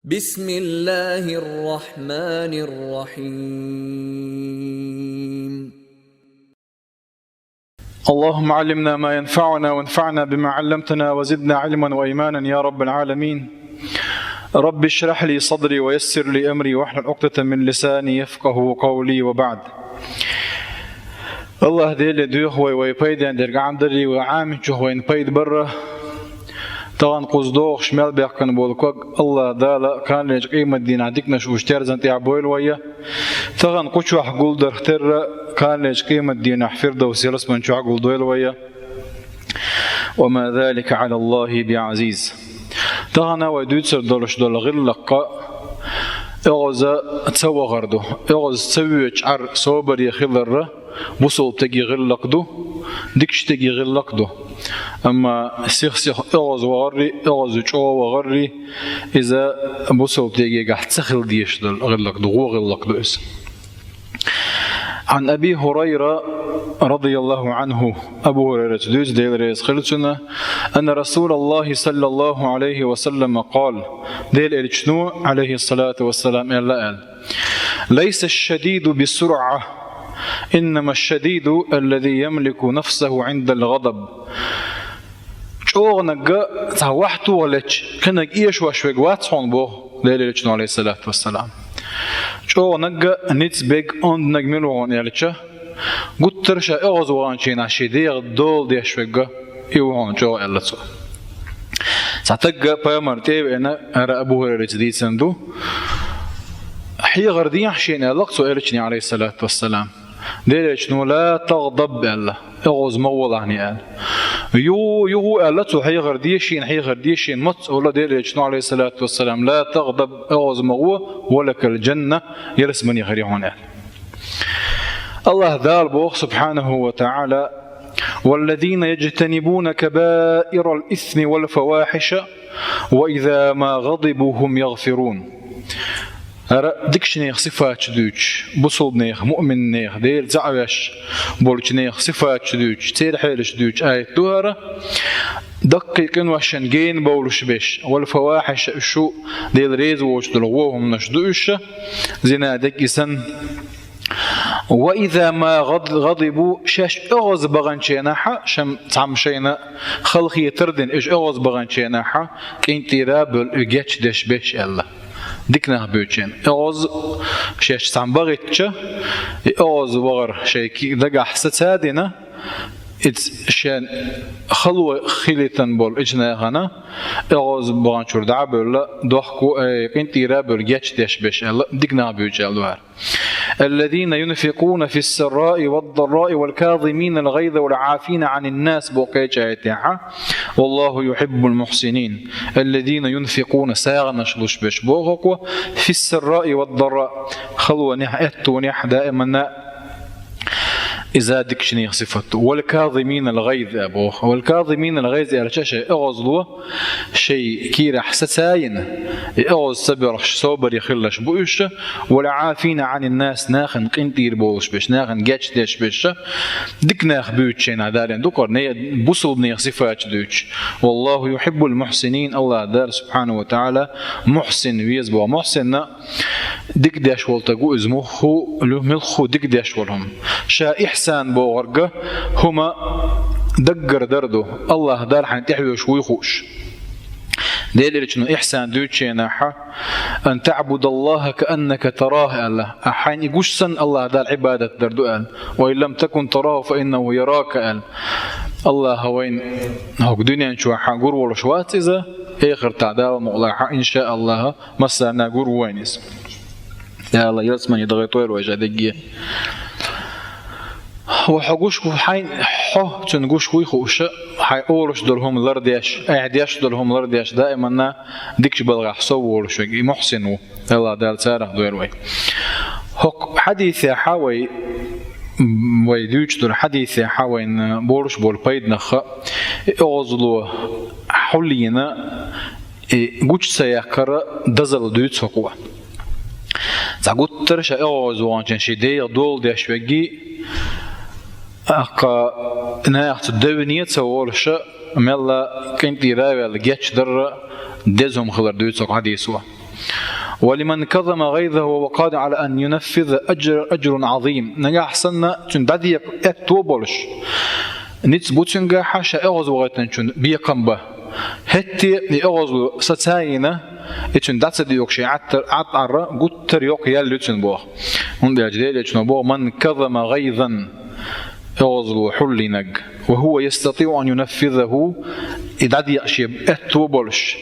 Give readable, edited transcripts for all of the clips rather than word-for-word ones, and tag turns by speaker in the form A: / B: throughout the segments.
A: بسم الله الرحمن الرحيم.
B: اللهم علمنا ما ينفعنا وانفعنا بما علمتنا وزدنا علما وإيمانا يا رب العالمين. رب اشرح لي صدري ويسر لي أمري واحلل عقدة من لساني يفقه قولي وبعد. الله ديل دوخ ويبيد عند الرجعان دري وعامل شو وين بيد برا طبعا قصدوق شمال بيحكن بولكوك الله دالا كان ليش قيمة دين عندك مش وشتير زنتي عبويل ويا طبعا قشوا حقول درختر كان ليش قيمة دين حفر دوسيلس من شو حقول دويل ويا وما ذلك على الله بعزيز. طبعا ودود سر دولش دول غير لقاء اغوز تسوى غردو اغوز تسوي شعر صوبر يخلر بوصل تجي غير لقدو ديكش تجي غير لقدو أما سيخ أغز وغري أغز جو وغري إذا بوصل تيجي قاعد تسخل ديش دل غلق دو غلق دو اسم. عن أبي هريرة رضي الله عنه أبو هريرة دوز ديل ريس خلصنا أن رسول الله صلى الله عليه وسلم قال ديل إلشنو عليه الصلاة والسلام قال ليس الشديد بسرعة إنما الشديد الذي يملك نفسه عند الغضب. شو نجا تهوحتو ولش كنك إيش وشوق واتحون بو ليلة عليه الصلاة والسلام. شو نجا نتسبق عند نجملون يالشة قلت ترشا أغز وانشين عشيدير دول دي شوق يوهون شو يالتو. ساتجا بيمرتي بأن أبو هريرة جديد سندو حي غردين حشين يالقصو إلشني عليه الصلاة والسلام. ديرش نو لا تغضب الله اغوز مول عني قال يو قالته حي غرديشين مت ولا ديرش نو عليه الصلاه والسلام لا تغضب اغوز مغو ولك الجنه يرسمني غريهون قال الله ذال بوخ سبحانه وتعالى والذين يجتنبون كبائر الاثم والفواحش واذا ما غضبوا هم يغفرون. ديكش نيخ صفات شدوش بصل نيخ مؤمن نيخ ديل زعوش بولش نيخ صفات شدوش تير حيل شدوش آية دوهرة دقيق وشن جين بولش بيش والفواحش شو ديل ريز وش دلغوهم نشدوش زنا دكيسن وإذا ما غضبوا شاش أغز بغنشيناحا شم تعمشينا خلقي تردن إيش أغز بغنشيناحا كنتي رابل إجيتش دش بيش الله ديكنا بيوتشين أغز شاش سامبغيتش أغز وغر شيء دقة حسد هادينا شان خلوة خليتن بول إجناغنا أغز بغانشور دعبل دوحكو كنتي رابل جيتش دش بيش الله ديكنا بيوتشين دوار. الذين ينفقون في السراء والضراء والكاظمين الغيظ والعافين عن الناس بوقيتها والله يحب المحسنين. الذين ينفقون ساغنا شلوش بش بوغقوا في السراء والضراء خلوا نحأت ونح دائما إذا دكشني صفته والكاظمين الغيظ أبوه والكاظمين الغيظ على شيء أغزلوا شيء كير حسساين أغز صبرش صبر يخلش بوش والعافين عن الناس ناخن قنتير بوش بش ناخن جاتش ديش بش دك ناخ بيوتشين عدالين دكر ني بوصل ني صفات دوتش والله يحب المحسنين. الله دار سبحانه وتعالى محسن ويزبو محسن دك داش والتقو ازمخو لملخو دك داش ولهم شا إحسان بوغرقة هما دقر دردو الله دار حين تحوي شوي خوش دليل إنه إحسان دوتشيناحا أن تعبد الله كأنك تراه الله حين يقشن الله دار عبادة دردو قال وإن لم تكن تراه فإنه يراك قال الله وين هو دنيا نشوى حنقول ولا شوات إذا آخر تعداوة مغلقة إن شاء الله مسنا نقول وينس يا الله يرسمني ضغطوير وجدقية وحقوش حين حه تنقوش ويخوش حيقولش دلهم لرديش اعديش دلهم لرديش دائما ديكش بلغ حصور شيء محسن الله دال ساره دويروي حق حديث حاوي ويدوش دل حديث حاوي بورش بول بيد نخ اوزلو حلينا قوش سيكر دزل دوت حقوه زعقوت ترش اوز وانشن شدير دول ديش وجي أقا ناخت الدنيا تصورش ملا كنتي راوي الجيتش در دزهم خلر دوتسق حديثوا ولمن كظم غيظه وهو قادر على أن ينفذ أجر عظيم نجاح سنة تندعي أتوبولش نتبوتنجا حاشا أغز وغيتنشون بيقنبه هتي لأغز ستاينة إتشن داتس ديوك شيء عطر قطر يوك يالوتن بوه هند الجديد إتشن بوه من كظم غيظا أغز حلنج وهو يستطيع أن ينفذه إذا يأشي أتوبولش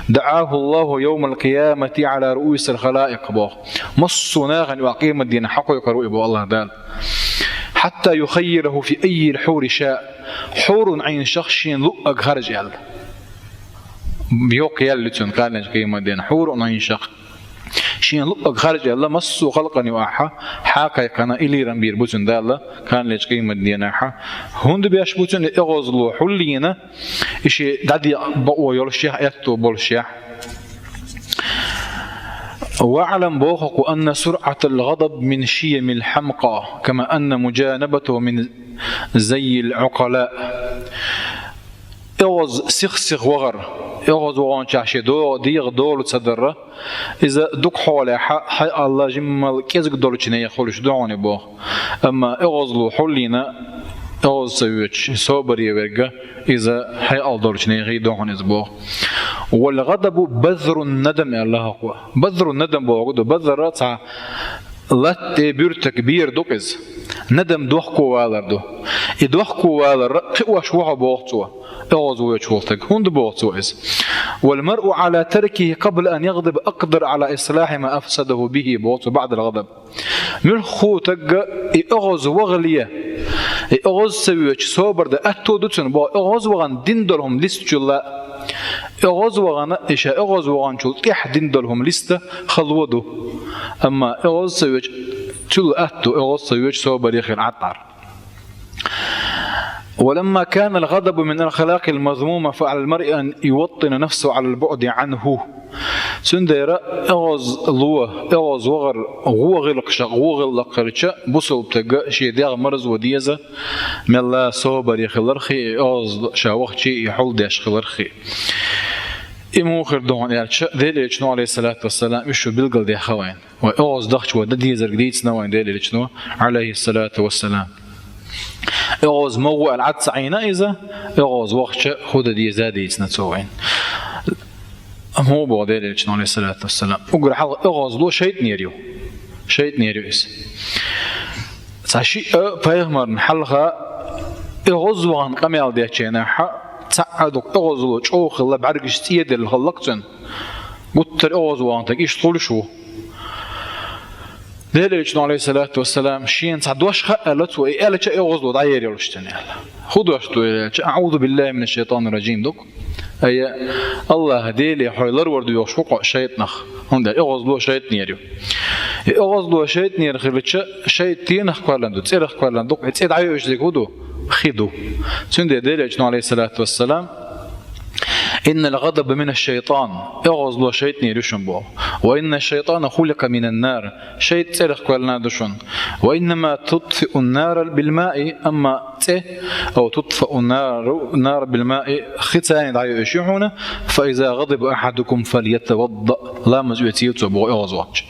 B: دعاه الله يوم القيامة على رؤوس الخلائق بوه مصنا غن وقيم الدين حقه يقرؤ بو الله دال حتى يخيره في أي الحور شاء حور عين شخص لؤك خرج يال بيوق يالتون قال قيمة دين حور عين شخص شين لؤك خرج يال مصو خلقني وآحا حاكا يقنا إلي رنبير بوتن دالة كان ليش قيمة ديناحا هند بياش بوتن إغزلو حلينا إشي دادي بقوة يولشيح يتو بولشيح واعلم بوخك أن سرعة الغضب من شيم الحمقى كما أن مجانبته من زي العقلاء إغز سخسخ وغر إغز وغان شاشي ديغ دول تصدر إذا دك حوالي حي الله جمال كيزك دولو چنية خولش دعوني بوخ أما إغز لو حولينا أغز سويتش صوبري ورقة إذا حي الله دولو چنية غي دعوني بوخ والغضب بذر الندم الله أقوى بذر الندم بوغ بذر تاع لات بيرتك بير دوكز ندم دوحكو والردو يدوحكو والر قواش وحو بوغتوا أغز ويشولتك هند بوغتوز والمرء على تركه قبل أن يغضب أقدر على إصلاح ما أفسده به بوغتو بعد الغضب ملخو تق أغز وغلية أغز سويش صوبر ده أتو دوتن بو أغز وغن دندلهم لسجلا أغز وغن إشا أغز وغن شول كيح دندلهم لسته خلودو أما أغز سويش شل أتو أغز سويش صوبر يخير عطار ولما كان الغضب من الأخلاق المذمومة فعلى المرء أن يوطن نفسه على البعد عنه سنديرة أغز لوه أغز وغر غوغلقش غوغلقرش بصل بتجا شيء ديغ مرز وديزة من الله صوبر يخلرخي أغز شاوخ شيء يحول ديش خلرخي إمو خير دون يالش ديل يشنو عليه الصلاة والسلام يشو بلقل دي خوين وأغز دخش وديزر جديد سنوين ديل يشنو عليه الصلاة والسلام إغاز موع العدس عينا إذا إغاز وقت خود دي زادي يتنتوين هو بعدين يجنون عليه الصلاة والسلام أقول حلقة إغاز لو شيء نيريو إس تعشي فيهمر حلقة إغاز وعن قميل دي أتشينا تعادك إغاز لو شوخ الله بعرقش تيد الخلقتن قلت إغاز وعن تقيش طول شو دليل عليه الصلاة والسلام شين تعدوش خالت وقالت شيء غزو داير يلشتني خذوا اشتو أعوذ بالله من الشيطان الرجيم دوك أي الله ديلي حيلر وردو يشوق شيطنخ هم ده غزو شيطنيريو غزو شيطنير خلتش شيطين خالندو تصير خالندو تصير عيو ايش ديكودو خيدو سند دليل عليه الصلاة والسلام إن الغضب من الشيطان إغزلو شيطني رشن بو وإن الشيطان خلق من النار شيط سرخ كولنا دشن وإنما تطفئ النار بالماء أما أو تطفئ النار بالماء ختان دعيو يشيحون فإذا غضب أحدكم فليتوضأ لامز يتيوتو بو إغزواتش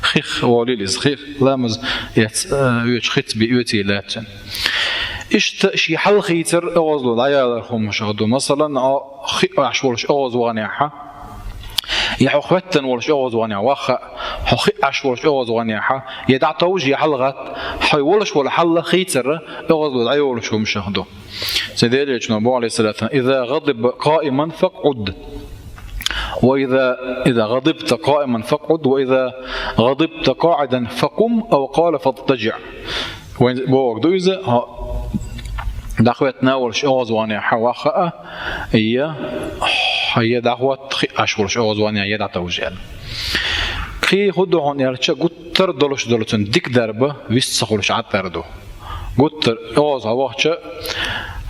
B: خيخ وليلز خيخ لامز يتخت بيوتي لاتن إشتأشي حل خيتر أغزلو دعيالهم مشاهدو مثلا عشورش أغز وغنيحة يحو خوتن ورش أغز وغنيحة وخا حخي عشورش أغز وغنيحة يدع توجي حلغت حيولش ولا حل خيتر أغزلو دعيالهم مشاهدو سيدي نبو عليه الصلاة إذا غضب قائما فاقعد وإذا غضبت قائما فاقعد وإذا غضبت قاعدا فقم أو قال فاضطجع وين بوق دويزة دعوتنا ورش أغز وانيحة وخاء هي دعوة أشورش أغز وانيحة يدع توجيل خي خدو هون يرتش قطر دولش دولتن ديك دربة ويستخلش عطردو قطر أغز وقتش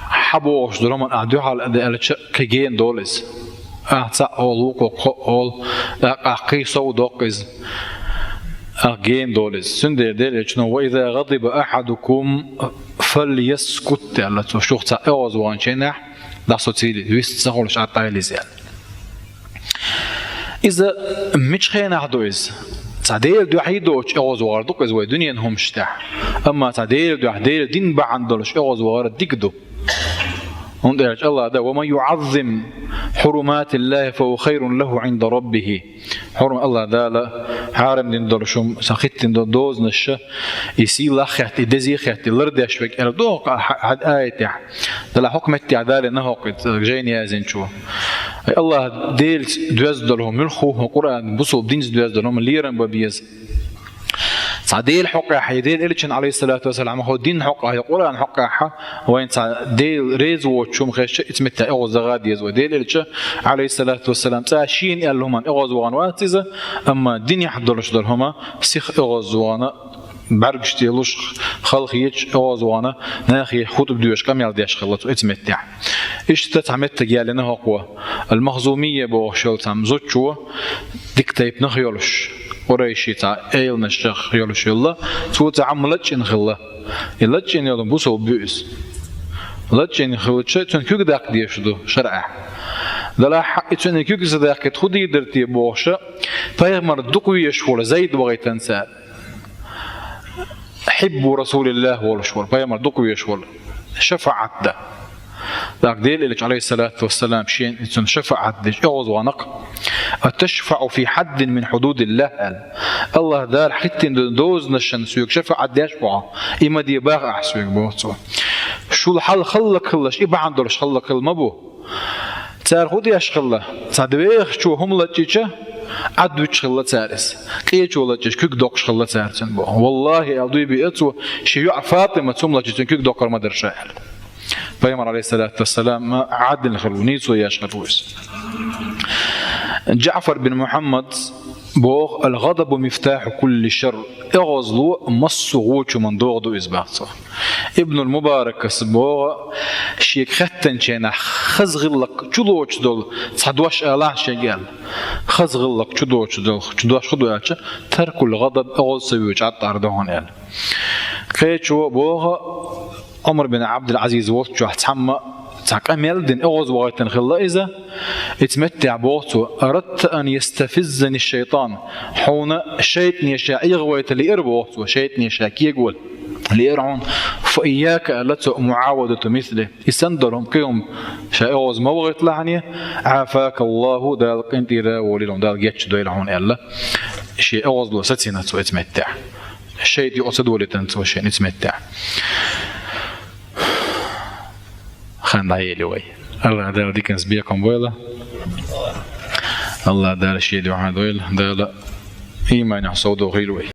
B: حبوش دولمن أعدوها على أدلتش كجين دولز أعطى أولوك وقول أقي صودوكز أجين دولز سندر دلش نو وإذا غضب أحدكم فليسكت على تشوف تأوز وانشينح ده صوتي ويست سهولش عطاي لزيال إذا مش خينا حدوز تعديل دو حيدوش أغاز واردوك إذا الدنيا هم شتاح أما تعديل دو حديل دين بعندلش أغاز وارد ديكدو ونقول الله ده وما يعظم حرمات الله فهو خير له عند ربه حرم الله ده لا حارم دين درشم سخيت دين دوز نشة يسي لخيت دزي خيت لردش بك اردوق حد آية ده لا حكم التعدال إنه قد جايني يازن شو الله ديل دوز دلهم ملخو القرآن بصوا بدين دوز دلهم ليرن ببيز تعديل حقه حيديل إلشن عليه الصلاة والسلام هو دين حقه يقول عن حقه وين تعديل ريز وشوم خش اسمه أغوز غاديز وديل إلشة عليه الصلاة والسلام تعشين قال لهم أغوز وان واتزة أما دين يحضرش درهما سيخ أغوز وانا برجش تيلوش خلق يج أغوز وانا ناخي خطب دوش كم يلديش خلط اسمه إيش تتعمد تجي لنا قوة المخزومية بوشل تام زوجوا دكتيب نخيلش وريشي تاع ايل نشخ يلوش يلا تو تعملت ان خلا يلتشن يلون بوسو بيس لتشن خلتش تنكوك داك ديشدو شرع دلا حق تنكوك زداك تخدي درتي بوشه فيمر دقوي يشول زيد بغيتن سال حب رسول الله والشور فيمر دقوي يشول شفعت ده ذاك ديل اللي عليه الصلاة والسلام شيء إنسان شفعت ديش أغز ونق أتشفع في حد من حدود الله الله دار حتى دوز نشان سويك شفعت ديش بوع إما دي باغ سويك بوع شو الحل خلق خلش إبا عندلش خلق المبو تار خودي أشخله تدويخ شو هم لتيجه عدوش خلة تارس كيش ولا تيجي كيك دوكش خلة تارسن بو والله أدوي بيأتو شيء فاطمة ثم لا تيجي كيك دوكر ما درشاهل فيمر عليه الصلاة والسلام عدل خلونيس وياش خلويس جعفر بن محمد بوغ الغضب مفتاح كل شر اغزلو مصغوش من دوغدو إزباطه ابن المبارك سبوغ شيك ختن شينا خزغلق جلوش دول تصدوش آلان شيقال خزغلق جلوش دول جلوش خدوش ترك الغضب اغز سويوش عطار دهون يال كيشو بوغ عمر بن عبد العزيز وقت تحمى تعمل دين أغز وغيتن خلا إذا اتمتع بوقته أردت أن يستفزني الشيطان حون الشيطان يشاء يغويت لإرب وقته الشيطان يشاء كي يقول لإرعون فإياك ألت معاودة مثله يسندرهم كيهم شاء أغز ما وغيت لعنيه عافاك الله دال قنتيرا وليلهم دال جيتش دويلعون إلا شيء أغز له ستسنة اتمتع الشيطان يقصد ولتن وشيء اتمتع خان دعيلي وي الله دار دي كنس بيكم بويلا الله دار شيء دعان دويل دار إيمان يحصودو غيلوي